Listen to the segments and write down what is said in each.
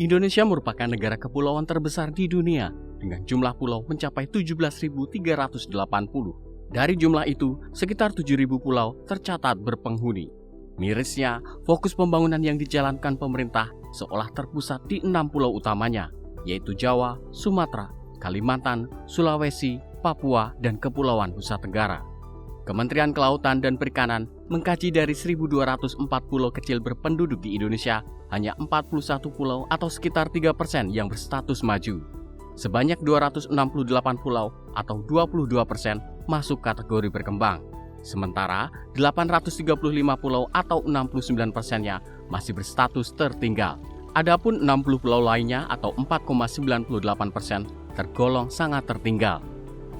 Indonesia merupakan negara kepulauan terbesar di dunia dengan jumlah pulau mencapai 17.380. Dari jumlah itu, sekitar 7.000 pulau tercatat berpenghuni. Mirisnya, fokus pembangunan yang dijalankan pemerintah seolah terpusat di 6 pulau utamanya, yaitu Jawa, Sumatera, Kalimantan, Sulawesi, Papua, dan Kepulauan Nusa Tenggara. Kementerian Kelautan dan Perikanan mengkaji dari 1.204 pulau kecil berpenduduk di Indonesia, hanya 41 pulau atau sekitar 3% yang berstatus maju. Sebanyak 268 pulau atau 22% masuk kategori berkembang. Sementara 835 pulau atau 69%-nya masih berstatus tertinggal. Adapun 60 pulau lainnya atau 4,98% tergolong sangat tertinggal.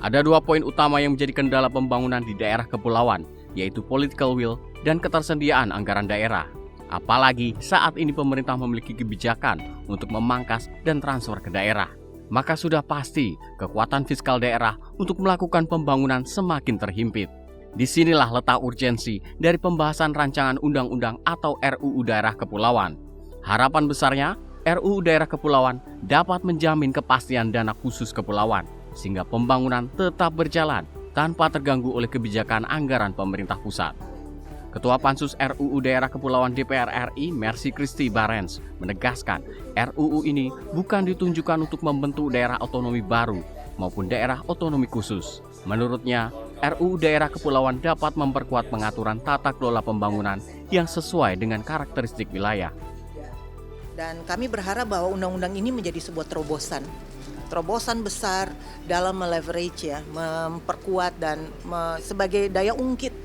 Ada 2 poin utama yang menjadi kendala pembangunan di daerah kepulauan, yaitu political will dan ketersediaan anggaran daerah. Apalagi saat ini pemerintah memiliki kebijakan untuk memangkas dan transfer ke daerah. Maka sudah pasti kekuatan fiskal daerah untuk melakukan pembangunan semakin terhimpit. Disinilah letak urgensi dari pembahasan rancangan undang-undang atau RUU Daerah Kepulauan. Harapan besarnya, RUU Daerah Kepulauan dapat menjamin kepastian dana khusus kepulauan, sehingga pembangunan tetap berjalan tanpa terganggu oleh kebijakan anggaran pemerintah pusat. Ketua Pansus RUU Daerah Kepulauan DPR RI, Mercy Christy Barens, menegaskan RUU ini bukan ditunjukkan untuk membentuk daerah otonomi baru maupun daerah otonomi khusus. Menurutnya, RUU Daerah Kepulauan dapat memperkuat pengaturan tata kelola pembangunan yang sesuai dengan karakteristik wilayah. Dan kami berharap bahwa undang-undang ini menjadi sebuah terobosan besar dalam meleverage memperkuat dan sebagai daya ungkit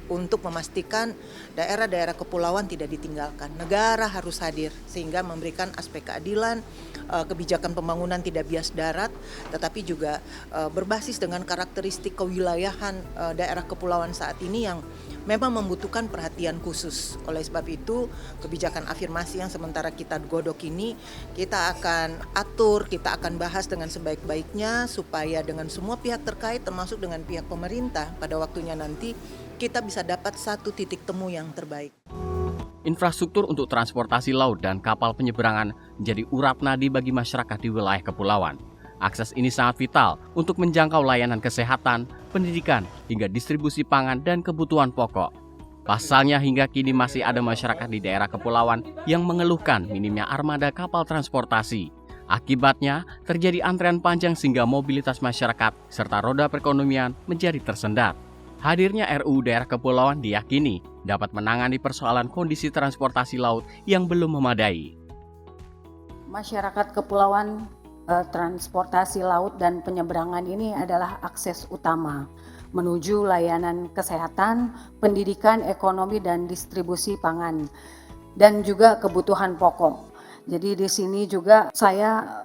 untuk memastikan daerah-daerah kepulauan tidak ditinggalkan. Negara harus hadir sehingga memberikan aspek keadilan, kebijakan pembangunan tidak bias darat, tetapi juga berbasis dengan karakteristik kewilayahan daerah kepulauan saat ini yang memang membutuhkan perhatian khusus. Oleh sebab itu, kebijakan afirmasi yang sementara kita godok ini, kita akan atur, kita akan bahas dengan sebaik-baiknya supaya dengan semua pihak terkait termasuk dengan pihak pemerintah pada waktunya nanti kita bisa dapat satu titik temu yang terbaik. Infrastruktur untuk transportasi laut dan kapal penyeberangan menjadi urat nadi bagi masyarakat di wilayah kepulauan. Akses ini sangat vital untuk menjangkau layanan kesehatan, pendidikan, hingga distribusi pangan dan kebutuhan pokok. Pasalnya hingga kini masih ada masyarakat di daerah kepulauan yang mengeluhkan minimnya armada kapal transportasi. Akibatnya terjadi antrean panjang sehingga mobilitas masyarakat serta roda perekonomian menjadi tersendat. Hadirnya RUU Daerah Kepulauan diyakini dapat menangani persoalan kondisi transportasi laut yang belum memadai. Masyarakat kepulauan transportasi laut dan penyeberangan ini adalah akses utama menuju layanan kesehatan, pendidikan, ekonomi, dan distribusi pangan, dan juga kebutuhan pokok. Jadi di sini juga saya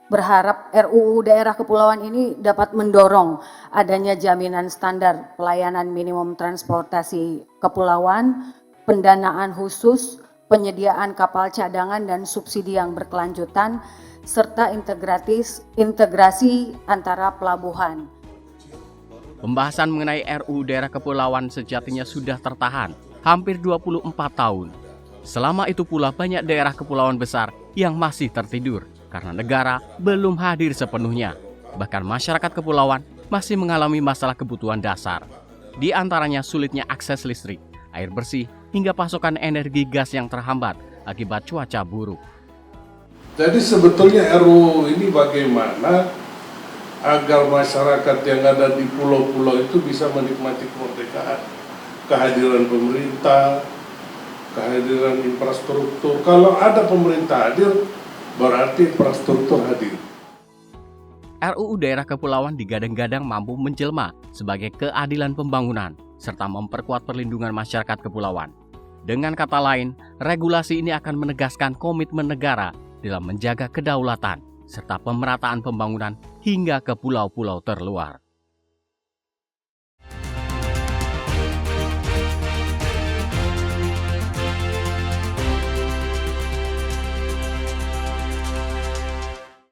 berharap RUU Daerah Kepulauan ini dapat mendorong adanya jaminan standar pelayanan minimum transportasi kepulauan, pendanaan khusus, penyediaan kapal cadangan dan subsidi yang berkelanjutan, serta integrasi antara pelabuhan. Pembahasan mengenai RUU Daerah Kepulauan sejatinya sudah tertahan hampir 24 tahun. Selama itu pula banyak daerah kepulauan besar yang masih tertidur karena negara belum hadir sepenuhnya. Bahkan masyarakat kepulauan masih mengalami masalah kebutuhan dasar. Di antaranya sulitnya akses listrik, air bersih, hingga pasokan energi gas yang terhambat akibat cuaca buruk. Jadi sebetulnya RUU ini bagaimana agar masyarakat yang ada di pulau-pulau itu bisa menikmati kemerdekaan, kehadiran pemerintah, kehadiran infrastruktur. Kalau ada pemerintah hadir, berarti infrastruktur hadir. RUU Daerah Kepulauan digadang-gadang mampu menjelma sebagai keadilan pembangunan serta memperkuat perlindungan masyarakat kepulauan. Dengan kata lain, regulasi ini akan menegaskan komitmen negara dalam menjaga kedaulatan serta pemerataan pembangunan hingga ke pulau-pulau terluar.